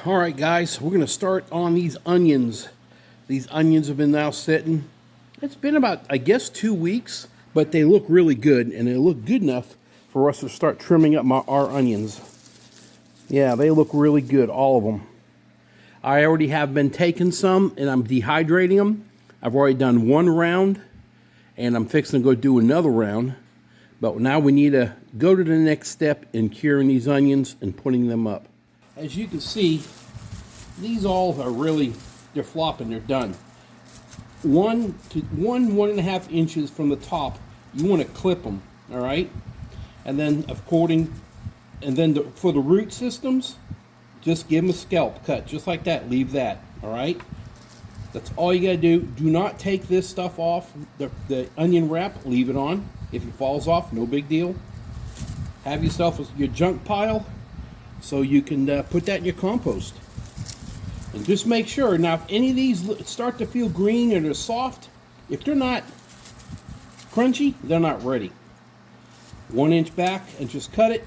All right, guys, we're going to start on these onions. These onions have been now sitting. It's been about, I guess, 2 weeks, but they look really good, and they look good enough for us to start trimming up our onions. Yeah, they look really good, all of them. I already have been taking some, and I'm dehydrating them. I've already done one round, and I'm fixing to go do another round. But now we need to go to the next step in curing these onions and putting them up. As you can see, these all are really, they're flopping, they're done. 1.5 inches from the top, you want to clip them, all right? And then for the root systems, just give them a scalp cut, just like that, leave that, all right? That's all you gotta do. Do not take this stuff off, the onion wrap, leave it on. If it falls off, no big deal. Have yourself your junk pile, so you can put that in your compost. And just make sure, now if any of these start to feel green or they're soft, if they're not crunchy, they're not ready. 1 inch back and just cut it.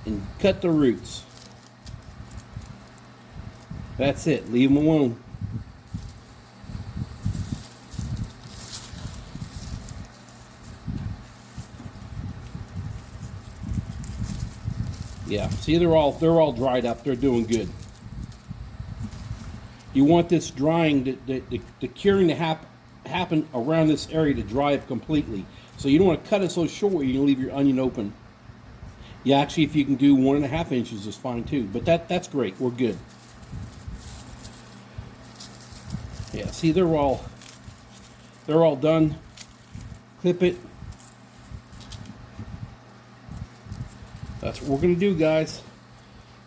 And cut the roots. That's it, leave them alone. Yeah, see, they're all dried up. They're doing good. You want this drying, the curing to happen around this area to dry up completely. So you don't want to cut it so short you can leave your onion open. Yeah, actually, if you can do 1.5 inches is fine too. But that's great. We're good. Yeah, see, they're all done. Clip it. That's what we're going to do, guys.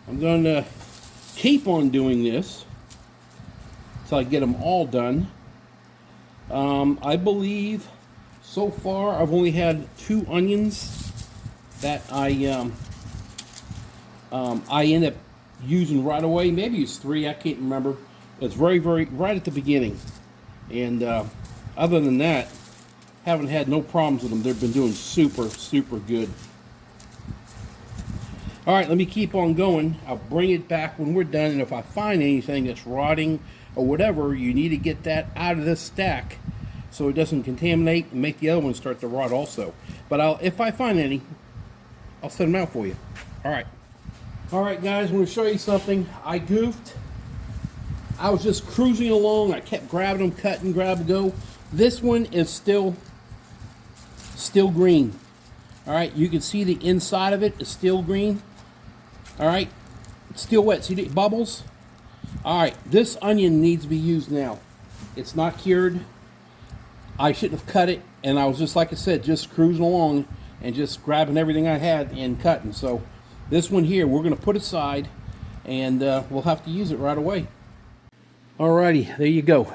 I'm going to keep on doing this until I get them all done. I believe so far I've only had 2 onions that I end up using right away. Maybe it's 3, I can't remember. It's very right at the beginning. And other than that, haven't had no problems with them. They've been doing super good. All right, let me keep on going. I'll bring it back when we're done, and if I find anything that's rotting or whatever, you need to get that out of this stack so it doesn't contaminate and make the other ones start to rot also. But if I find any, I'll send them out for you. All right, guys, I'm going to show you something. I goofed. I was just cruising along. I kept grabbing them, cutting, grab and go. This one is still green. All right, you can see the inside of it is still green. All right, it's still wet. See the bubbles? All right, this onion needs to be used now. It's not cured. I shouldn't have cut it, and I was just, like I said, just cruising along and just grabbing everything I had and cutting. So this one here, we're going to put aside, and we'll have to use it right away. All righty, there you go.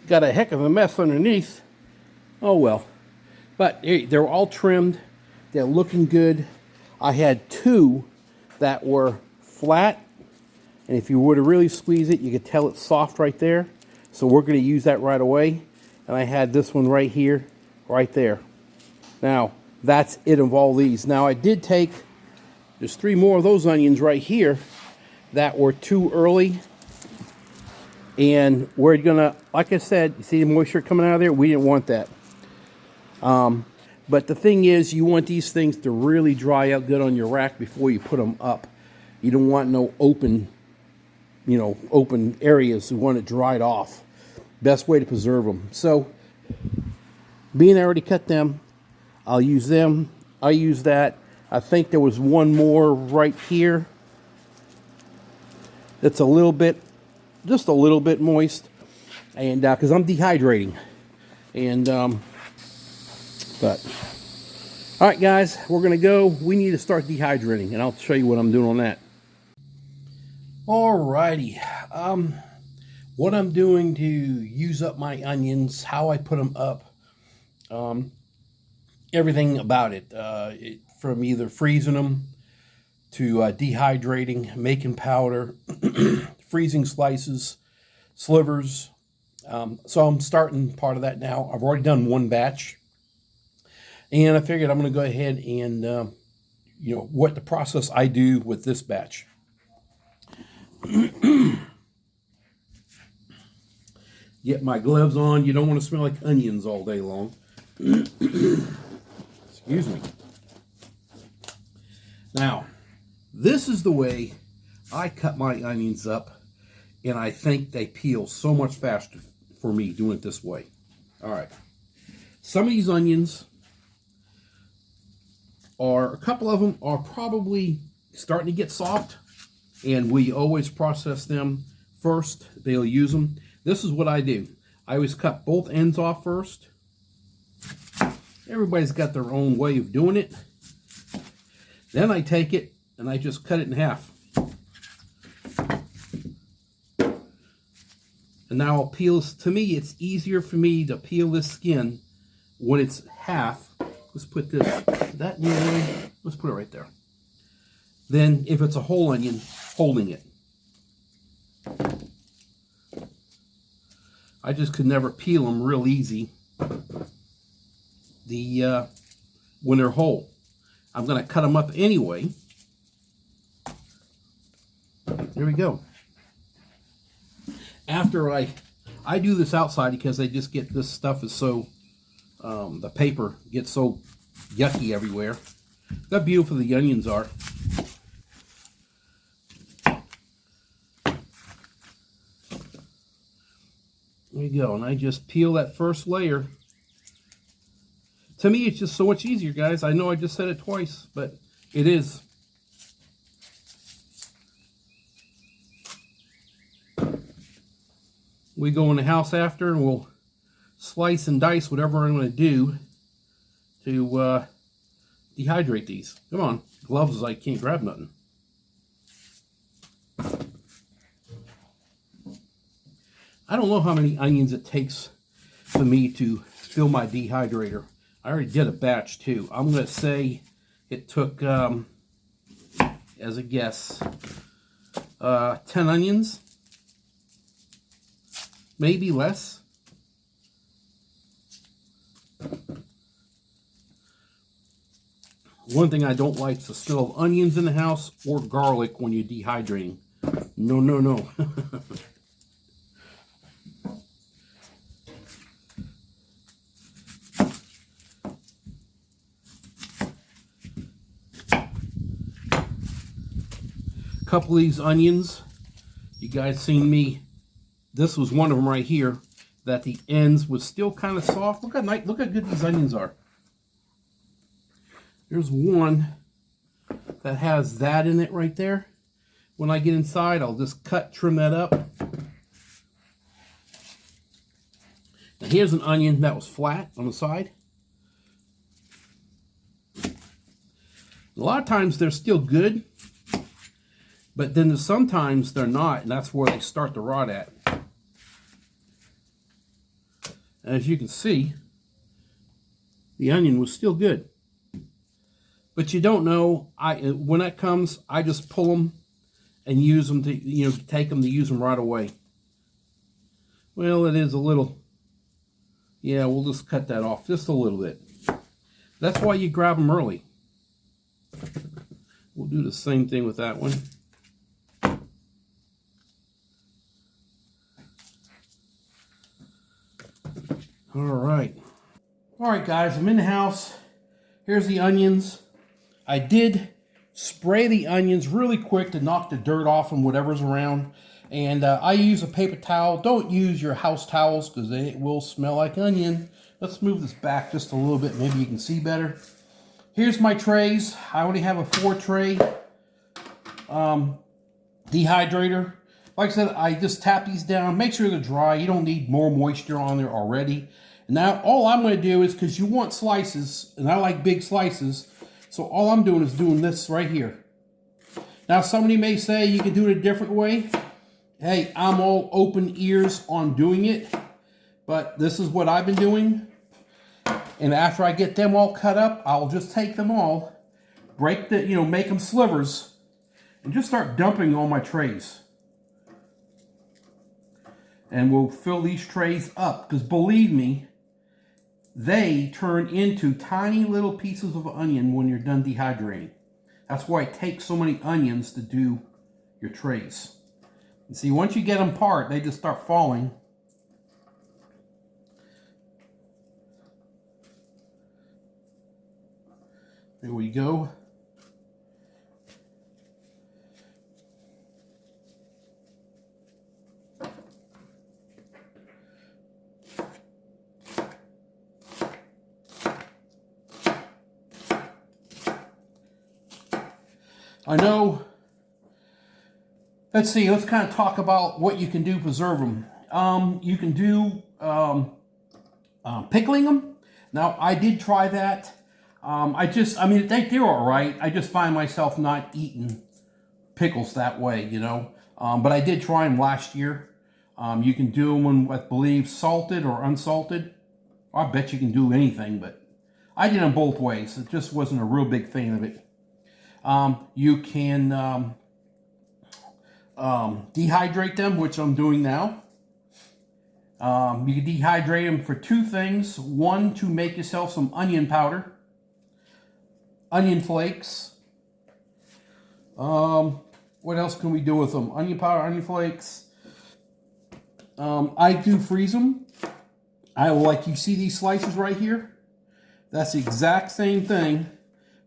Got a heck of a mess underneath. Oh well. But they're all trimmed. They're looking good. I had 2 that were flat. And if you were to really squeeze it, you could tell it's soft right there. So we're going to use that right away. And I had this one right here, right there. Now, that's it of all these. Now, I did take, there's 3 more of those onions right here that were too early. And we're going to, like I said, you see the moisture coming out of there? We didn't want that. But the thing is, you want these things to really dry out good on your rack before you put them up. You don't want no open areas. You want it dried off. Best way to preserve them. So, being I already cut them, I'll use them. I use that. I think there was one more right here that's just a little bit moist. And because I'm dehydrating. And all right, guys, we're going to go. We need to start dehydrating, and I'll show you what I'm doing on that. All righty. What I'm doing to use up my onions, how I put them up, everything about it. From either freezing them to dehydrating, making powder, freezing slices, slivers. So I'm starting part of that now. I've already done 1 batch. And I figured I'm going to go ahead and what the process I do with this batch. Get my gloves on. You don't want to smell like onions all day long. Excuse me. Now, this is the way I cut my onions up, and I think they peel so much faster for me doing it this way. All right. Some of these onions a couple of them are probably starting to get soft, and we always process them first. They'll use them. This is what I do. I always cut both ends off first. Everybody's got their own way of doing it. Then I take it and I just cut it in half. And now I'll peel. To me, it's easier for me to peel this skin when it's half. Let's put that in the way. Let's put it right there. Then if it's a whole onion, holding it. I just could never peel them real easy. When they're whole. I'm going to cut them up anyway. There we go. After I do this outside because they just get, this stuff is so, the paper gets so yucky everywhere. Look how beautiful the onions are. There you go, and I just peel that first layer. To me, it's just so much easier, guys. I know I just said it twice, but it is. We go in the house after, and we'll slice and dice whatever I'm going to do to dehydrate these. Come on, gloves, I can't grab nothing. I don't know how many onions it takes for me to fill my dehydrator. I already did a batch too. I'm going to say it took, as a guess, 10 onions. Maybe less. One thing I don't like is the smell of onions in the house or garlic when you're dehydrating. No, no, no. Couple of these onions, you guys seen me, this was one of them right here, that the ends was still kind of soft. Look how good these onions are. There's one that has that in it right there. When I get inside, I'll just trim that up. Now here's an onion that was flat on the side. A lot of times they're still good, but then sometimes they're not, and that's where they start to rot at. As you can see, the onion was still good. But you don't know, when that comes, I just pull them and use them to, take them to use them right away. Well, it is a little, yeah, we'll just cut that off just a little bit. That's why you grab them early. We'll do the same thing with that one. All right, guys, I'm in the house. Here's the onions. I did spray the onions really quick to knock the dirt off and whatever's around. And I use a paper towel. Don't use your house towels because they will smell like onion. Let's move this back just a little bit. Maybe you can see better. Here's my trays. I already have a 4-tray dehydrator. Like I said, I just tap these down. Make sure they're dry. You don't need more moisture on there already. Now, all I'm going to do is, because you want slices, and I like big slices, so all I'm doing is doing this right here. Now, somebody may say you can do it a different way. Hey, I'm all open ears on doing it, but this is what I've been doing. And after I get them all cut up, I'll just take them all, break the, make them slivers, and just start dumping on my trays. And we'll fill these trays up, because believe me, they turn into tiny little pieces of onion when you're done dehydrating. That's why it takes so many onions to do your trays. And see, once you get them apart, they just start falling. There we go. I know, let's see, let's kind of talk about what you can do to preserve them. You can do pickling them. Now, I did try that. I mean, they're all right. I just find myself not eating pickles that way, you know. But I did try them last year. You can do them in, I believe, salted or unsalted. I bet you can do anything, but I did them both ways. It just wasn't a real big fan of it. You can dehydrate them, which I'm doing now. You can dehydrate them for two things. One, to make yourself some onion powder, onion flakes. What else can we do with them? Onion powder, onion flakes. I do freeze them. Like you see these slices right here? That's the exact same thing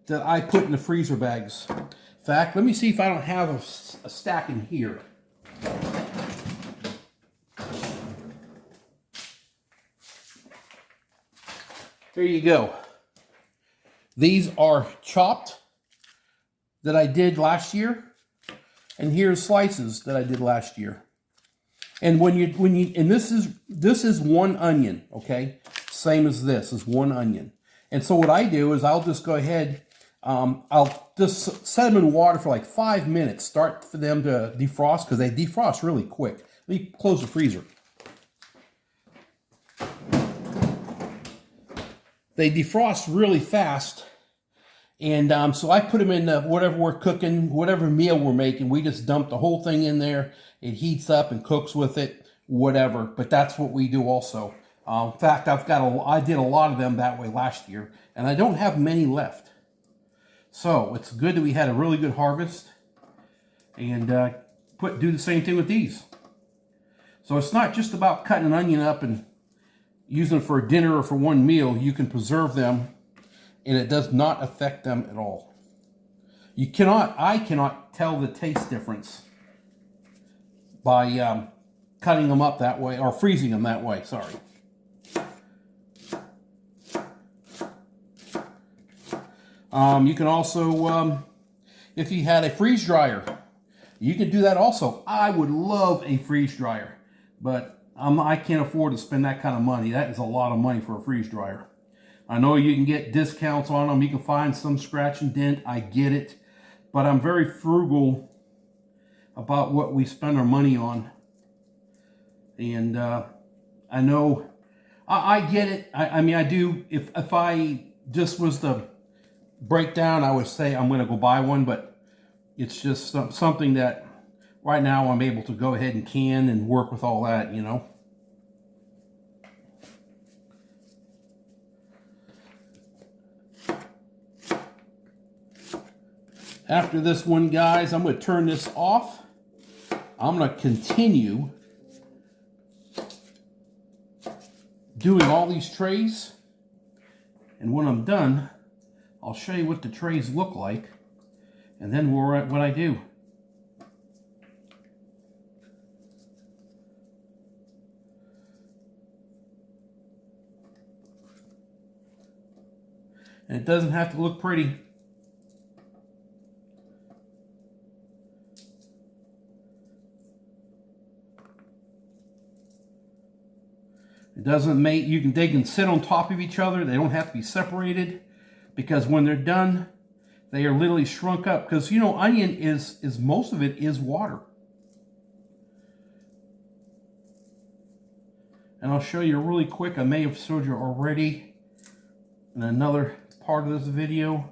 that I put in the freezer bags. In fact, let me see if I don't have a stack in here. There you go. These are chopped that I did last year, and here's slices that I did last year. And and this is one onion, okay? Same as this is one onion. And so what I do is I'll just go ahead, I'll just set them in water for like 5 minutes. Start for them to defrost, because they defrost really quick. Let me close the freezer. They defrost really fast. And so I put them in whatever we're cooking, whatever meal we're making. We just dump the whole thing in there. It heats up and cooks with it, whatever. But that's what we do also. In fact, I did a lot of them that way last year, and I don't have many left. So it's good that we had a really good harvest, and do the same thing with these. So it's not just about cutting an onion up and using it for a dinner or for one meal. You can preserve them, and it does not affect them at all. I cannot tell the taste difference by cutting them up that way, or freezing them that way, sorry. You can also, if you had a freeze dryer, you can do that also. I would love a freeze dryer, but I can't afford to spend that kind of money. That is a lot of money for a freeze dryer. I know you can get discounts on them. You can find some scratch and dent. I get it. But I'm very frugal about what we spend our money on. And I know, I get it. I mean, I do. If I just was to break down, I would say I'm going to go buy one. But it's just something that right now I'm able to go ahead and can and work with all that, you know. After this one, guys, I'm going to turn this off. I'm going to continue doing all these trays. And when I'm done, I'll show you what the trays look like. And then what I do. And it doesn't have to look pretty. It doesn't make, they can sit on top of each other. They don't have to be separated, because when they're done, they are literally shrunk up. Because, you know, onion is most of it is water. And I'll show you really quick. I may have showed you already in another part of this video.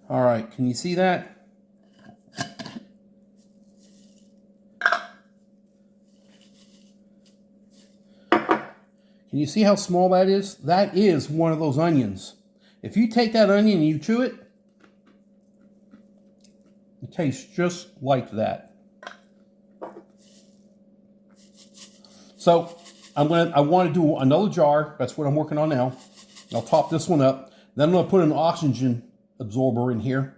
All right, can you see that? Can you see how small that is? That is one of those onions. If you take that onion and you chew it, it tastes just like that. So I want to do another jar. That's what I'm working on now. I'll top this one up. Then I'm going to put an oxygen absorber in here,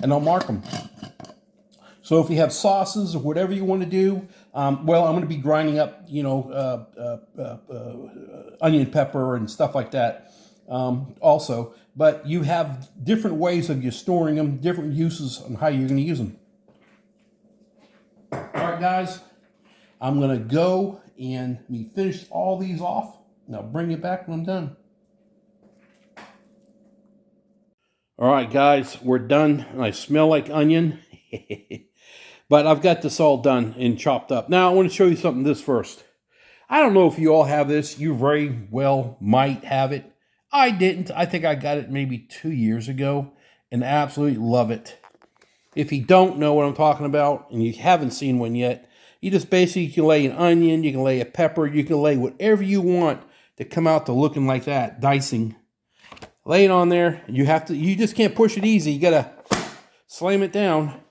and I'll mark them. So if you have sauces or whatever you want to do, well, I'm going to be grinding up, you know, onion pepper and stuff like that also. But you have different ways of you storing them, different uses on how you're going to use them. All right, guys, I'm going to go and finish all these off, and I'll bring it back when I'm done. All right, guys, we're done. I smell like onion. But I've got this all done and chopped up. Now, I want to show you something this first. I don't know if you all have this. You very well might have it. I didn't. I think I got it maybe 2 years ago and absolutely love it. If you don't know what I'm talking about and you haven't seen one yet, you just basically can lay an onion, you can lay a pepper, you can lay whatever you want to come out to looking like that, dicing. Lay it on there. You just can't push it easy. You got to slam it down.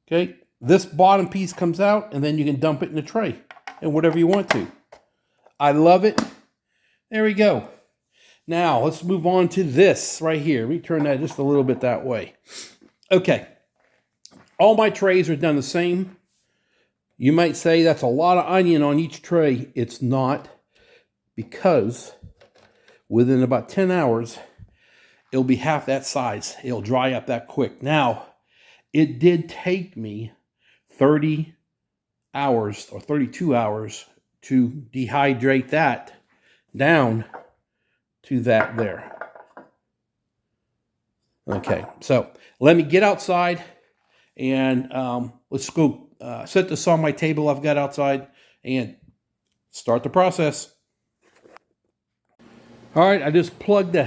Okay, this bottom piece comes out, and then you can dump it in the tray and whatever you want to. I love it. There we go. Now, let's move on to this right here. Let me turn that just a little bit that way. Okay, all my trays are done the same. You might say that's a lot of onion on each tray. It's not, because within about 10 hours, it'll be half that size. It'll dry up that quick. Now, it did take me 30 hours or 32 hours to dehydrate that down to that there. Okay, so let me get outside and let's go set this on my table I've got outside and start the process. All right, I just plugged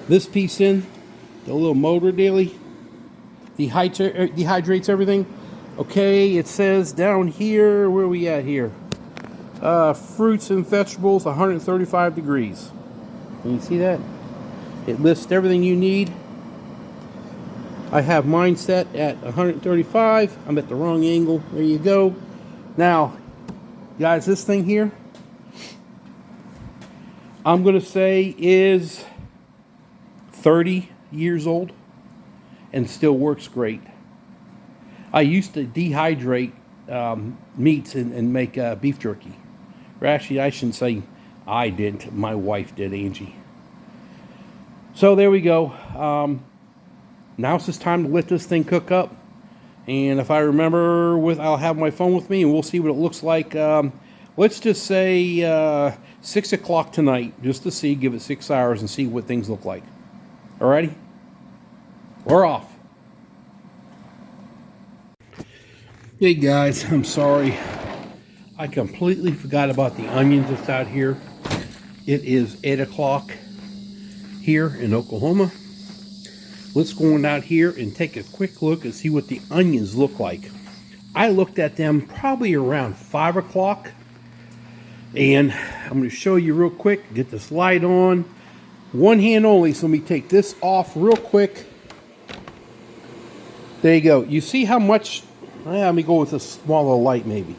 this piece in, the little motor daily. Dehydrates everything. Okay, it says down here, where are we at here? Fruits and vegetables, 135 degrees. Can you see that? It lists everything you need. I have mine set at 135. I'm at the wrong angle. There you go. Now, guys, this thing here, I'm going to say is 30 years old. And still works great. I used to dehydrate meats and make beef jerky. Or actually, I shouldn't say I didn't. My wife did, Angie. So there we go. Now it's just time to let this thing cook up. And if I remember, I'll have my phone with me and we'll see what it looks like. Let's just say 6 o'clock tonight, just to see, give it 6 hours and see what things look like. Alrighty? We're off. Hey guys, I'm sorry. I completely forgot about the onions that's out here. It is 8 o'clock here in Oklahoma. Let's go on out here and take a quick look and see what the onions look like. I looked at them probably around 5 o'clock. And I'm going to show you real quick. Get this light on. One hand only, so let me take this off real quick. There you go. You see how much? Let me go with a smaller light maybe.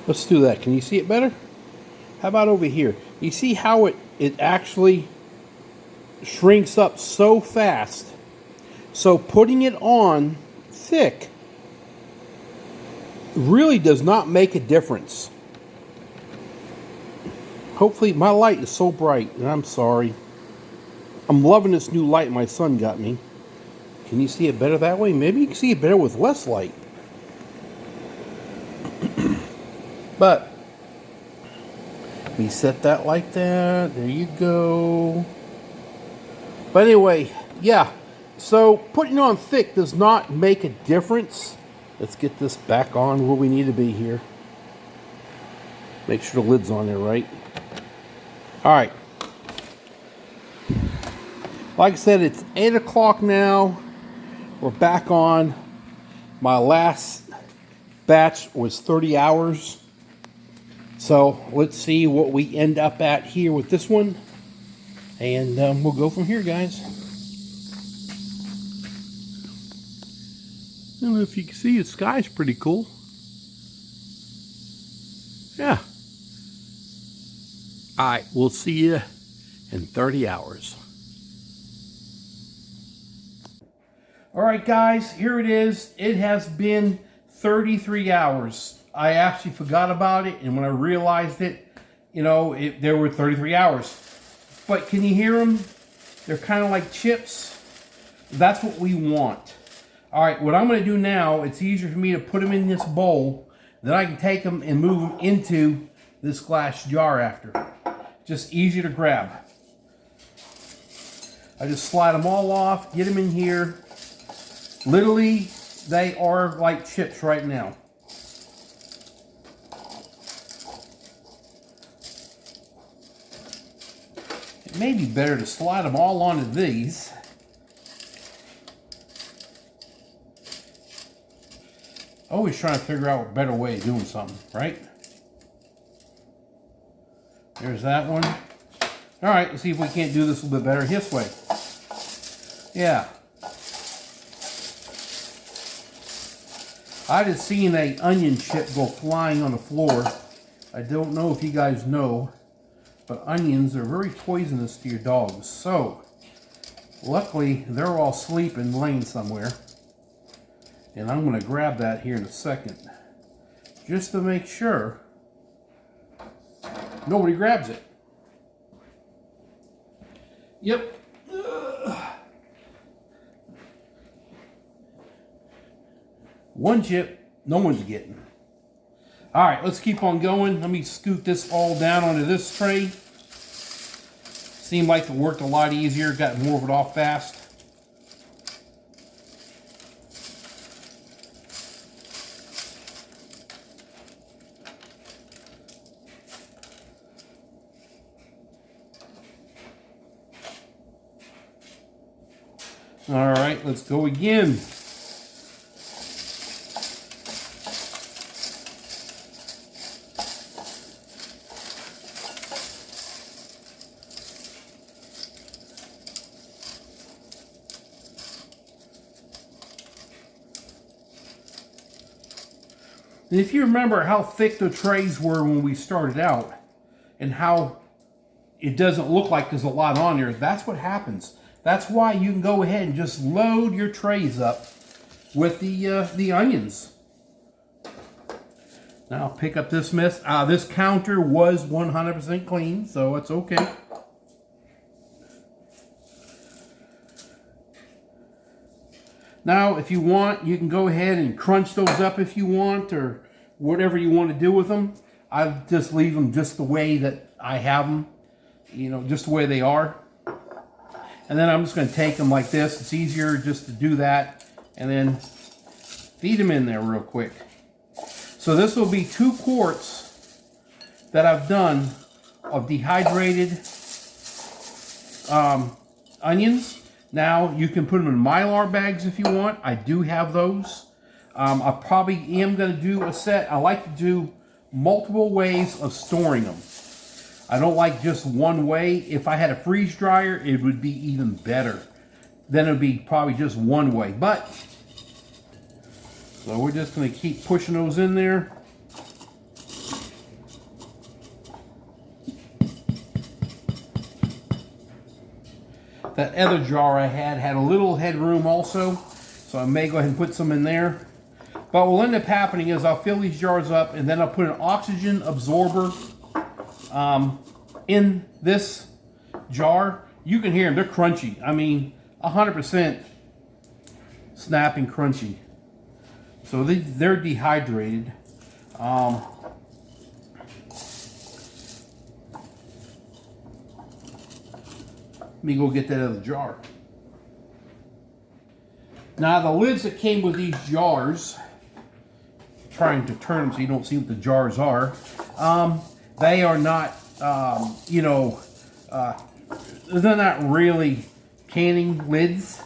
Let's do that. Can you see it better? How about over here? You see how it actually shrinks up so fast. So putting it on thick really does not make a difference. Hopefully, my light is so bright, and I'm sorry. I'm loving this new light my son got me. Can you see it better that way? Maybe you can see it better with less light. But we set that like that. There you go. But anyway, yeah. So putting on thick does not make a difference. Let's get this back on where we need to be here. Make sure the lid's on there, right? All right. Like I said, it's 8 o'clock now. We're back on my last batch was 30 hours. So let's see what we end up at here with this one. And we'll go from here, guys. I don't know if you can see, the sky's pretty cool. Yeah. Alright, we'll see you in 30 hours. Alright guys, here it is. It has been 33 hours. I actually forgot about it, and when I realized it, you know, there were 33 hours. But can you hear them? They're kind of like chips. That's what we want. Alright, what I'm going to do now, it's easier for me to put them in this bowl. Then I can take them and move them into this glass jar after. Just easy to grab. I just slide them all off, get them in here. Literally, they are like chips right now. It may be better to slide them all onto these. Always trying to figure out a better way of doing something, right? There's that one. All right, let's see if we can't do this a little bit better this way. Yeah. I just seen an onion chip go flying on the floor. I don't know if you guys know, but onions are very poisonous to your dogs. So, luckily, they're all sleeping, laying somewhere. And I'm going to grab that here in a second, just to make sure nobody grabs it. Yep. One chip, no one's getting. All right, let's keep on going. Let me scoot this all down onto this tray. Seemed like it worked a lot easier, got more of it off fast. All right, let's go again. And if you remember how thick the trays were when we started out, and how it doesn't look like there's a lot on there, that's what happens. That's why you can go ahead and just load your trays up with the onions. Now I'll pick up this mess. This counter was 100% clean, so it's okay. Now, if you want, you can go ahead and crunch those up if you want, or whatever you want to do with them. I just leave them just the way that I have them, you know, just the way they are. And then I'm just going to take them like this. It's easier just to do that, and then feed them in there real quick. So this will be 2 quarts that I've done of dehydrated onions. Now, you can put them in Mylar bags if you want. I do have those. I probably am going to do a set. I like to do multiple ways of storing them. I don't like just one way. If I had a freeze dryer, it would be even better. Then it would be probably just one way. But, so we're just going to keep pushing those in there. That other jar I had a little headroom also, so I may go ahead and put some in there. But what will end up happening is I'll fill these jars up, and then I'll put an oxygen absorber in this jar. You can hear them, they're crunchy. I mean, 100% snapping crunchy. So they're dehydrated. Let me go get that other jar. Now the lids that came with these jars, trying to turn them so you don't see what the jars are, they are not, they're not really canning lids.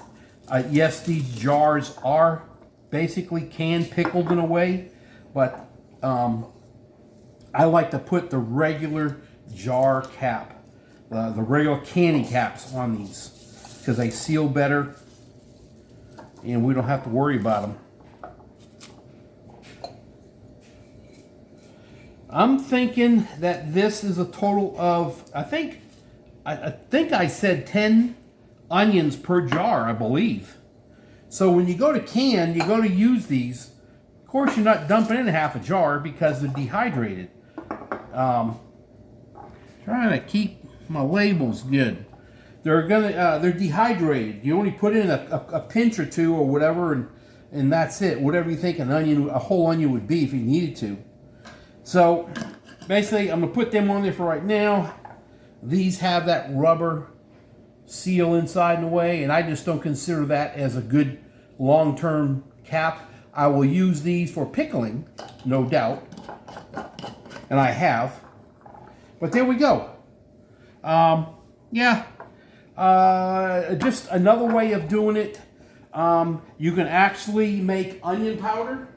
Yes, these jars are basically canned, pickled in a way, but I like to put the regular jar cap, the regular candy caps on these because they seal better and we don't have to worry about them. I'm thinking that this is a total of, I think I said 10 onions per jar, I believe. So when you go to can, you go to use these. Of course, you're not dumping in half a jar because they're dehydrated. Trying to keep my labels good. They're dehydrated. You only put in a pinch or two or whatever, and that's it. Whatever you think a whole onion would be if you needed to. So basically, I'm gonna put them on there for right now. These have that rubber seal inside in a way, and I just don't consider that as a good long-term cap. I will use these for pickling, no doubt, and I have. But there we go. Yeah, just another way of doing it. You can actually make onion powder.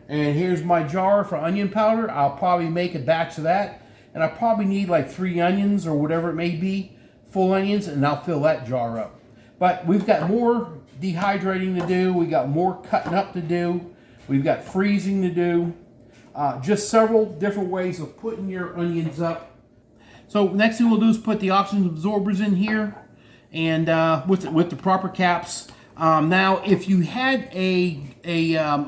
And here's my jar for onion powder. I'll probably make a batch of that. And I probably need like 3 onions or whatever it may be, full onions, and I'll fill that jar up. But we've got more dehydrating to do. We got more cutting up to do. We've got freezing to do. Just several different ways of putting your onions up. So next thing we'll do is put the oxygen absorbers in here, and with the proper caps. Now, if you had a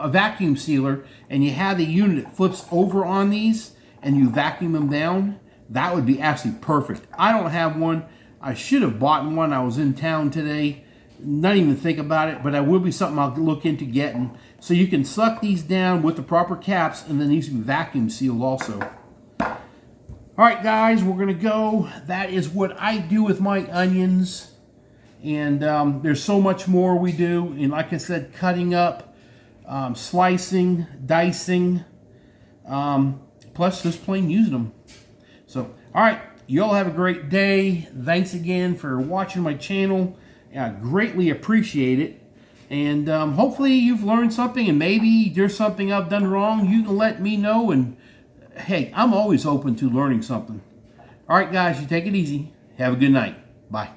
vacuum sealer and you had the unit that flips over on these and you vacuum them down, that would be absolutely perfect. I don't have one. I should have bought one. I was in town today. Not even think about it, but that will be something I'll look into getting. So you can suck these down with the proper caps, and then these will be vacuum sealed also. All right, guys, we're gonna go. That is what I do with my onions. And there's so much more we do. And like I said, cutting up, slicing, dicing, plus just plain using them. So, all right, you all have a great day. Thanks again for watching my channel. I greatly appreciate it. And hopefully you've learned something, and maybe there's something I've done wrong. You can let me know. And hey, I'm always open to learning something. All right, guys, you take it easy. Have a good night. Bye.